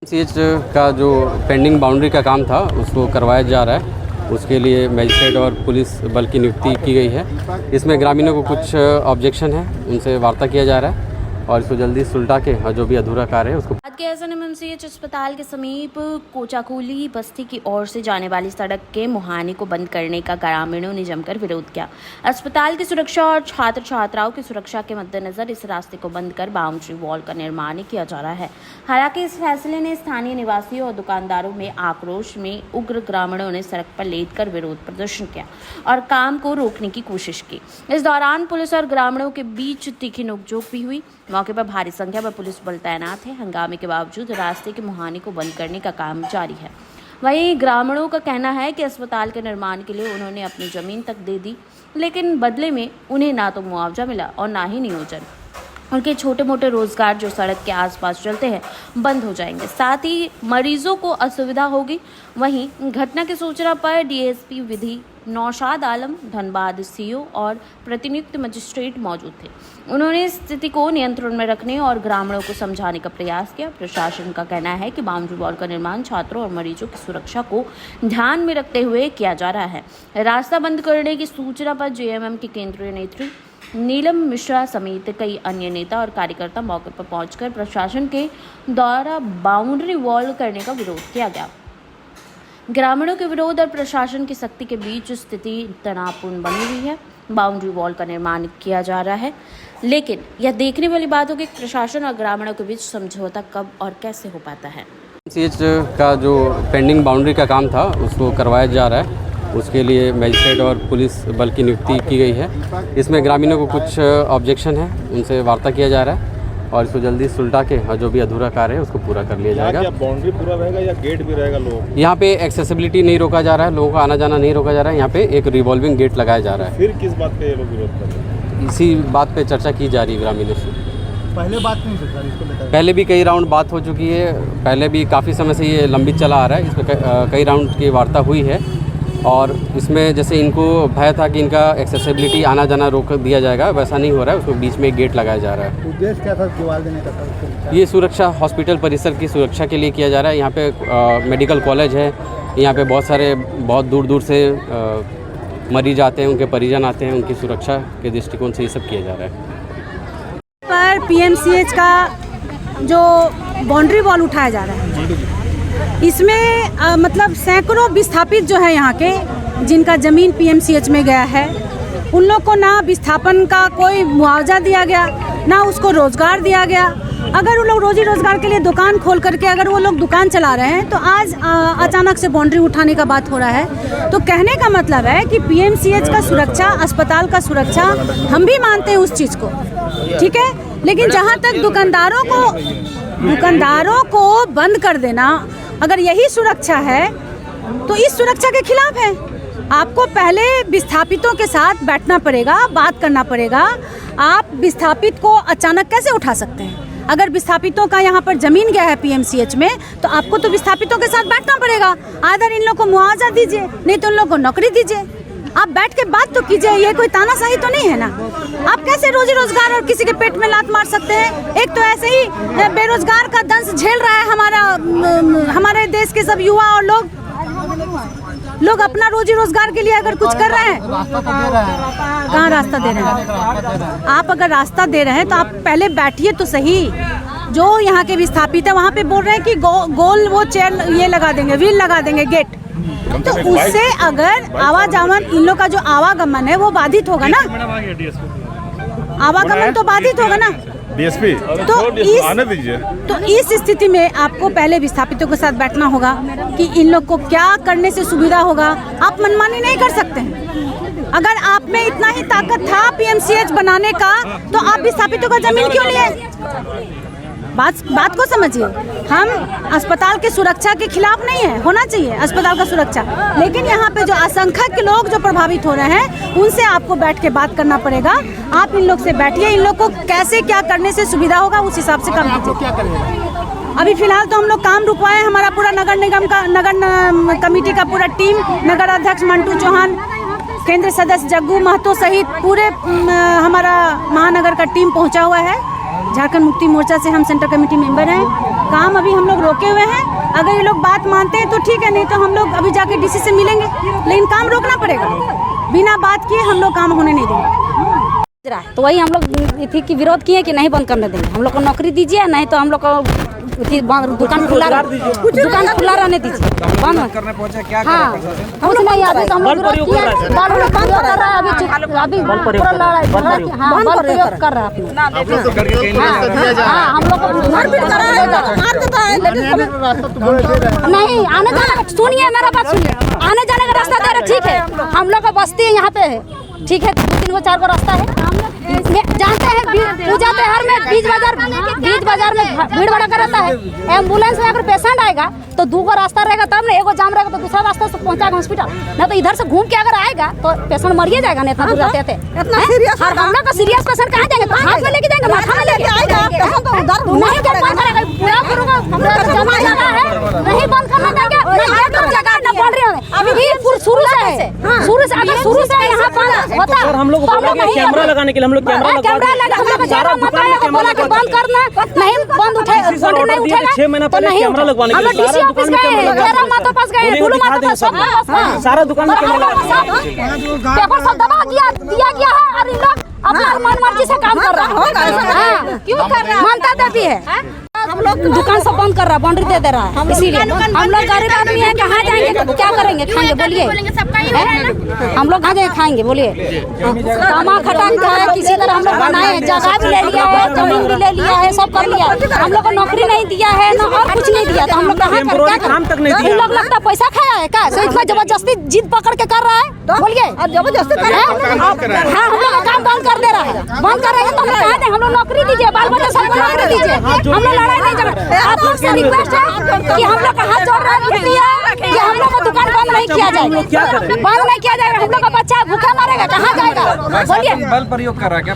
CH का जो pending boundary का काम था उसको करवाया जा रहा है। उसके लिए मजिस्ट्रेट और पुलिस बल की नियुक्ति की गई है। इसमें ग्रामीणों को कुछ ऑब्जेक्शन है, उनसे वार्ता किया जा रहा है और इसको जल्दी सुलटा के जो भी अधूरा कार्य है उसको के एसएनएमसीएच अस्पताल के समीप कोचाकुली बस्ती की ओर से जाने वाली सड़क के मुहाने को बंद करने का ग्रामीणों ने जमकर विरोध किया। अस्पताल की सुरक्षा और छात्र छात्राओं की सुरक्षा के मद्देनजर इस रास्ते को बंद कर बाउंड्री वॉल का निर्माण किया जा रहा है। हालांकि इस फैसले ने स्थानीय निवासियों और दुकानदारों में आक्रोश में उग्र ग्रामीणों ने सड़क पर लेटकर विरोध प्रदर्शन किया और काम को रोकने की कोशिश की। इस दौरान पुलिस और ग्रामीणों के बीच तीखी नोकझोंक भी हुई। मौके पर भारी संख्या में पुलिस बल तैनात है। हंगामे के बावजूद रास्ते के मुहाने को बंद करने का काम जारी है। वहीं ग्रामीणों का कहना है कि अस्पताल के निर्माण के लिए उन्होंने अपनी जमीन तक दे दी, लेकिन बदले में उन्हें ना तो मुआवजा मिला और ना ही नियोजन। उनके छोटे मोटे रोजगार जो सड़क के आसपास चलते हैं बंद हो जाएंगे, साथ ही मरीजों को असुविधा होगी। वहीं घटना की सूचना पर डीएसपी विधि नौशाद आलम, धनबाद सीओ और प्रतिनियुक्त मजिस्ट्रेट मौजूद थे। उन्होंने स्थिति को नियंत्रण में रखने और ग्रामीणों को समझाने का प्रयास किया। प्रशासन का कहना है कि बाउंड्री वॉल का निर्माण छात्रों और मरीजों की सुरक्षा को ध्यान में रखते हुए किया जा रहा है। रास्ता बंद करने की सूचना पर जेएमएम की केंद्रीय नेत्री नीलम मिश्रा समेत कई अन्य नेता और कार्यकर्ता मौके पर पहुंचकर प्रशासन के द्वारा बाउंड्री वॉल करने का विरोध किया गया। ग्रामीणों के विरोध और प्रशासन की सख्ती के बीच स्थिति तनावपूर्ण बनी हुई है। बाउंड्री वॉल का निर्माण किया जा रहा है, लेकिन यह देखने वाली बात होगी कि प्रशासन और ग्रामीणों के बीच समझौता कब और कैसे हो पाता है। सीएच का जो पेंडिंग बाउंड्री का काम था उसको करवाया जा रहा है। उसके लिए मजिस्ट्रेट और पुलिस बल की नियुक्ति की गई है। इसमें ग्रामीणों को कुछ ऑब्जेक्शन है, उनसे वार्ता किया जा रहा है और इसको जल्दी सुलटा के जो भी अधूरा कार्य है उसको पूरा कर लिया जाएगा। क्या बाउंड्री पूरा रहेगा या गेट भी रहेगा? लोग यहाँ पे एक्सेसिबिलिटी नहीं रोका जा रहा है, लोगों का आना जाना नहीं रोका जा रहा है। यहाँ पे एक रिवॉल्विंग गेट लगाया जा रहा है। फिर किस बात पे ये लोग विरोध कर रहे हैं? इसी बात पे चर्चा की जा रही है ग्रामीणों से। पहले बात नहीं थी सर, इसको लेकर पहले भी कई राउंड बात हो चुकी है। पहले भी काफ़ी समय से ये लंबित चला आ रहा है। इसमें कई राउंड की वार्ता हुई है और इसमें जैसे इनको भय था कि इनका एक्सेसिबिलिटी आना जाना रोक दिया जाएगा, वैसा नहीं हो रहा है। उसको बीच में एक गेट लगाया जा रहा है। उद्देश्य क्या था दीवार देने का? ये सुरक्षा, हॉस्पिटल परिसर की सुरक्षा के लिए किया जा रहा है। यहाँ पे मेडिकल कॉलेज है, यहाँ पे बहुत दूर दूर से मरीज आते हैं, उनके परिजन आते हैं, उनकी सुरक्षा के दृष्टिकोण से ये सब किया जा रहा है। पर पीएमसीएच का जो बाउंड्री वॉल उठाया जा रहा है, इसमें मतलब सैकड़ों विस्थापित जो है यहाँ के, जिनका ज़मीन पीएमसीएच में गया है, उन लोग को ना विस्थापन का कोई मुआवजा दिया गया, ना उसको रोज़गार दिया गया। अगर वो लोग रोजी रोज़गार के लिए दुकान खोल करके अगर वो लोग दुकान चला रहे हैं तो आज अचानक से बाउंड्री उठाने का बात हो रहा है। तो कहने का मतलब है कि पीएमसीएच का सुरक्षा, अस्पताल का सुरक्षा हम भी मानते हैं उस चीज़ को, ठीक है। लेकिन जहाँ तक दुकानदारों को बंद कर देना, अगर यही सुरक्षा है तो इस सुरक्षा के खिलाफ है। आपको पहले विस्थापितों के साथ बैठना पड़ेगा, बात करना पड़ेगा। आप विस्थापित को अचानक कैसे उठा सकते हैं? अगर विस्थापितों का यहाँ पर जमीन गया है पीएमसीएच में, तो आपको तो विस्थापितों के साथ बैठना पड़ेगा। आधर इन लोग को मुआवजा दीजिए, नहीं तो उन लोग को नौकरी दीजिए। आप बैठ के बात तो कीजिए। ये कोई तानाशाही तो नहीं है ना। आप कैसे रोजी रोजगार और किसी के पेट में लात मार सकते हैं? एक तो ऐसे ही बेरोजगार का दंश झेल रहा है हमारे देश के सब युवा और लोग अपना रोजी रोजगार के लिए अगर कुछ कर रहे हैं, कहाँ रास्ता दे रहे हैं? आप अगर रास्ता दे रहे हैं तो आप पहले बैठिए तो सही। जो यहाँ के विस्थापित है वहाँ पे बोल रहे हैं कि गोल वो चेयर ये लगा देंगे, व्हील लगा देंगे, गेट। तो उससे अगर आवाजावन, इन लोग का जो आवागमन है वो बाधित होगा ना। आवागमन तो बाधित होगा ना। डीएसपी तो इस स्थिति में आपको पहले विस्थापितों के साथ बैठना होगा कि इन लोग को क्या करने से सुविधा होगा। आप मनमानी नहीं कर सकते हैं। अगर आप में इतना ही ताकत था पीएमसीएच बनाने का, तो आप विस्थापितों का जमीन क्यों लिए? बात को समझिए। हम अस्पताल की सुरक्षा के खिलाफ नहीं है, होना चाहिए अस्पताल का सुरक्षा, लेकिन यहाँ पे जो असंख्यक लोग जो प्रभावित हो रहे हैं उनसे आपको बैठ के बात करना पड़ेगा। आप इन लोग से बैठिए, इन लोग को कैसे क्या करने से सुविधा होगा उस हिसाब से काम कीजिए। अभी फिलहाल तो हम लोग काम रुकवाए। हमारा पूरा नगर निगम का नगर कमेटी का पूरा टीम, नगर अध्यक्ष मंटू चौहान, केंद्र सदस्य जग्गू महतो सहित पूरे हमारा महानगर का टीम पहुँचा हुआ है। झारखंड मुक्ति मोर्चा से हम सेंट्रल कमेटी मेंबर हैं। काम अभी हम लोग रोके हुए हैं। अगर ये लोग बात मानते हैं तो ठीक है, नहीं तो हम लोग अभी जाके डीसी से मिलेंगे, लेकिन काम रोकना पड़ेगा। बिना बात किए हम लोग काम होने नहीं देंगे। तो वही हम लोग थी कि विरोध किए कि नहीं बंद करने देंगे, हम लोग को नौकरी दीजिए, नहीं तो हम लोग को दुकान खुला रहने दीजिए। बंद करने पहुंचे क्या हम लोग नहीं आते तो हम लोग विरोध किए, बंद कर रहा है अभी पूरा लड़ाई बल प्रयोग कर रहा है। हम लोग नहीं आने जाने, सुनिए मेरा बात सुनिए, आने जाने का रास्ता दे रहे, ठीक है। हम लोग का बस्ती यहाँ पे है, ठीक है, 2-3 गो 4 गो रास्ता है, जानते हैं पूजा त्योहार में बीच बाजार में भीड़ भड़का रहता है। एम्बुलेंस में अगर पेशेंट आएगा तो 2 गो रास्ता रहेगा, तब ना एगो जाम रहेगा तो दूसरा रास्ता से पहुंचाएगा हॉस्पिटल, ना तो इधर से घूम के अगर आएगा तो पेशेंट मरिए जाएगा। नहीं इतना दूर जाते थे, और हम लोग का सीरियस पेशेंट कहाँ जाएंगे, तो हाथ में लेके जाएंगे, माथा में लेके आएगा, नहीं क्या बंद करेगा, पूरा करूंगा जमा जगह है, नहीं बंद करना देंगे, जगह न बोल रही है। अभी शुरू से यहाँ पर होता है, हम लोग कैमरा लगाने के लिए हम लोग कैमरा लगा, हम लोग ज्यादा मत आएगा, बोला कि बंद करना, नहीं बंद उठे नहीं उठेगा 6 महीना पहले कैमरा लगवाने के लिए डीसी ऑफिस गए, तेरा माता पास गए, फूल माता पास, सब सारा दुकान में कैमरा पेपर सब दबा दिया गया है, और इन लोग अपना मन मर्जी से काम कर रहा है। क्यों कर रहा है, मानता भी है। हम लोग दुकान सब बंद कर रहा है, बाउंड्री दे रहा है, इसीलिए हम लोग गरीब आदमी है, कहाँ जाएंगे, क्या करेंगे, खाएंगे बोलिए, हम लोग कहाँ जाएंगे खाएंगे बोलिए। कमा खटा है, किसी तरह हम लोग बनाए, जगह भी ले लिया है, जमीन भी ले लिया है, सब कर लिया, हम लोग को नौकरी नहीं दिया है, ना और कुछ नहीं दिया, तो हम लोग कहाँ इन लोग लगता पैसा खाया है क्या, इतना जबरदस्ती जिद पकड़ के कर रहा है बोलिए, जबरदस्ती कर रहा है। हाँ, हम लोग काम बंद कर दे रहा है, बंद कर रहे हैं तो हम लोग कहा दें, हम लोग नौकरी दीजिए, बाल बच्चा सबको नौकरी दीजिए, हम लोग लड़ाई नहीं कर। आप लोग से रिक्वेस्ट है कि हम लोग का हाथ जोड़ रहे हैं कि हम लोग का दुकान बंद नहीं किया जाएगा, बंद नहीं किया जाएगा, हम लोग का बच्चा भूखा मरेगा, कहाँ जाएगा बोलिए। बल प्रयोग कर रहा है क्या,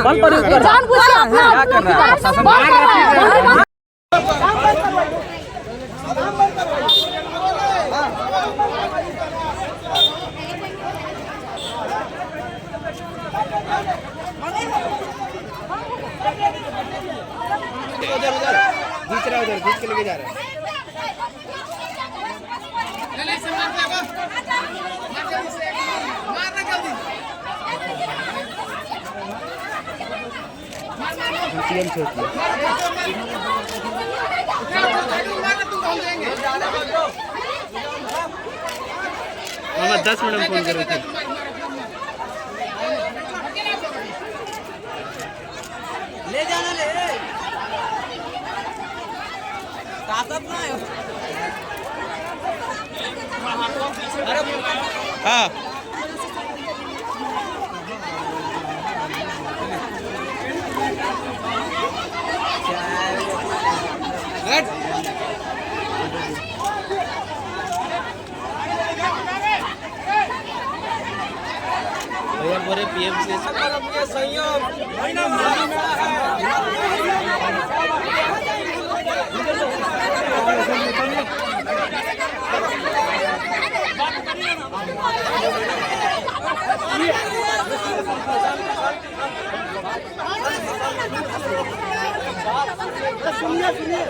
बल प्रयोग जानबूझ के अपना बंद कर रहा है। उधर खींच के लेके जा रहे हैं। मामा 10 मिनट फोन करो थे। ले जाना ले हाँ बोरे पीएम से सुनिए